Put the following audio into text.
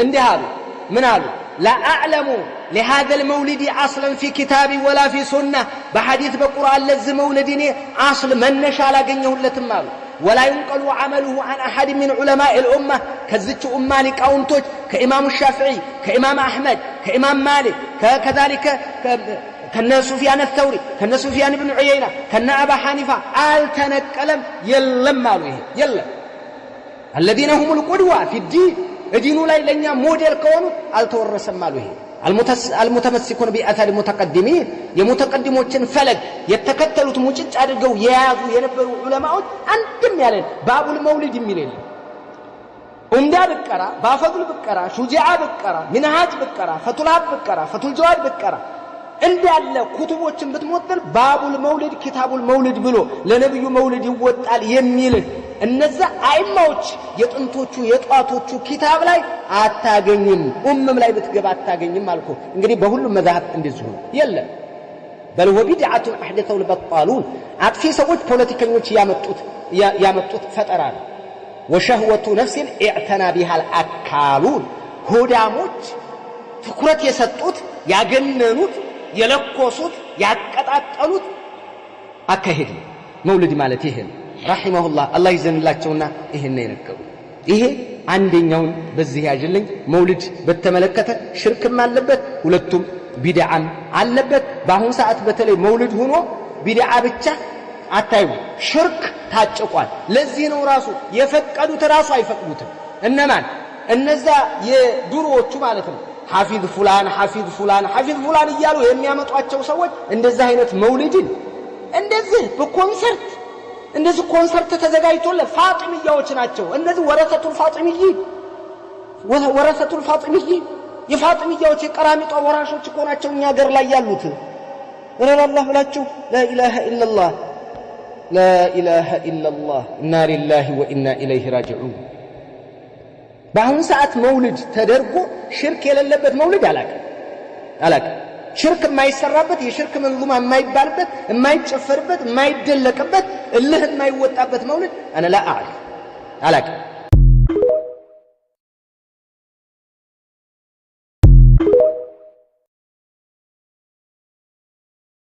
እንዲህ አሉ ምን አሉ لا أعلم لهذا المولد أصلا في كتابي ولا في سنة بحديث بقرآن لذ مولدني أصل من نشاء لقنيه لتمال ولا ينقل عمله عن أحد من علماء الأمة كذلك أماني كأونتوج كإمام الشافعي كإمام أحمد كإمام مالك كذلك كنا سفيان الثوري كنا سفيان بن عيينة كنا أبا حنيفة التنكلم يلم مالوه يلم الذين هم القدوة في الدين الدين لا لنا موديل كونه التورثم مالوه المتمسكون بأثار المتقدمين يمتقدموችን ፈለግ የተከተሉት ሙጭጭ አድርገው የያዙ የነበሩ ዑለማዎች አንድም ያለን ባቡል መውሊድ የሚል ኡምዳ በቀራ ባፈዱል በቀራ ሹጃዓ በቀራ ሚንሃጅ በቀራ ፈቱልሃብ በቀራ ፈቱል ጀዋድ በቀራ እንዳለ ኩቱቦችን ብትሞጥል ባቡል መውሊድ ኪታቡል መውሊድ ብሎ ለነብዩ መውሊድ ይወጣል የሚል እነዛ አይማዎች የጥንቶቹ የጧቶቹ ኪታብ ላይ አታገኝም ኡምም ላይ ብትገባ አታገኝም አልኩ እንግዲህ በሁሉም መዛሀብ እንደዚህ ነው የለም بل وبدعه احدثوا البطالون አጥፊ ሰዎች ፖለቲከኞች ያመጡት ፈጠራ ነው وشهوه نفس اعتنى بها الاكالون ሆዳሞች ትኩረት የሰጡት ያገነኑት የለኮሱት ያቀጣጠሉት አካሄድ መውሊድ ማለት ይሄ رحمه الله الله يزنላቸውና ይሄን የነገሩ ይሄ አንደኛው በዚህ ያጅልኝ መውሊድ በተመለከተ ሽርክም አለበት ሁለቱም ቢድዓም አለበት በአሁን ሰዓት በተለይ መውሊድ ሆኖ ቢድዓ ብቻ አታዩ ሽርክ ታጭቋል ለዚህ ነው ራሱ የፈቀዱት ራሱ አይፈቅዱትም እነማን እነዛ የዱሮዎቹ ማለት ነው حافظ فلان حافظ فلان حافظ فلان እያሉ የሚያመጧቸው ሰዎች እንደዛ አይነት መውሊድን እንደዚህ በኮንሰርት እንደዚህ ኮንሰርት ተዘጋጅቶለ ፋጢሚያዎች ናቸው እነዚህ ወረሰቱል ፋጢሚይ የፋጢሚያዎች የቀራሚጧ ወራሾች እኮ ናቸው እኛ ሀገር ላይ ያሉት ረላላህ ብላችሁ لا اله الا الله لا اله الا الله انا لله وانا اليه راجعون በአሁን ሰዓት መውሊድ ተደርጎ ሽርክ የሌለበት መውሊድ አላቀ ሽርክ የማይሰራበት የሽርክ መንዙማ የማይባልበት የማይጨፈርበት የማይደለቅበት እልህ የማይወጣበት መውሊድ انا لا اعرف አላቀ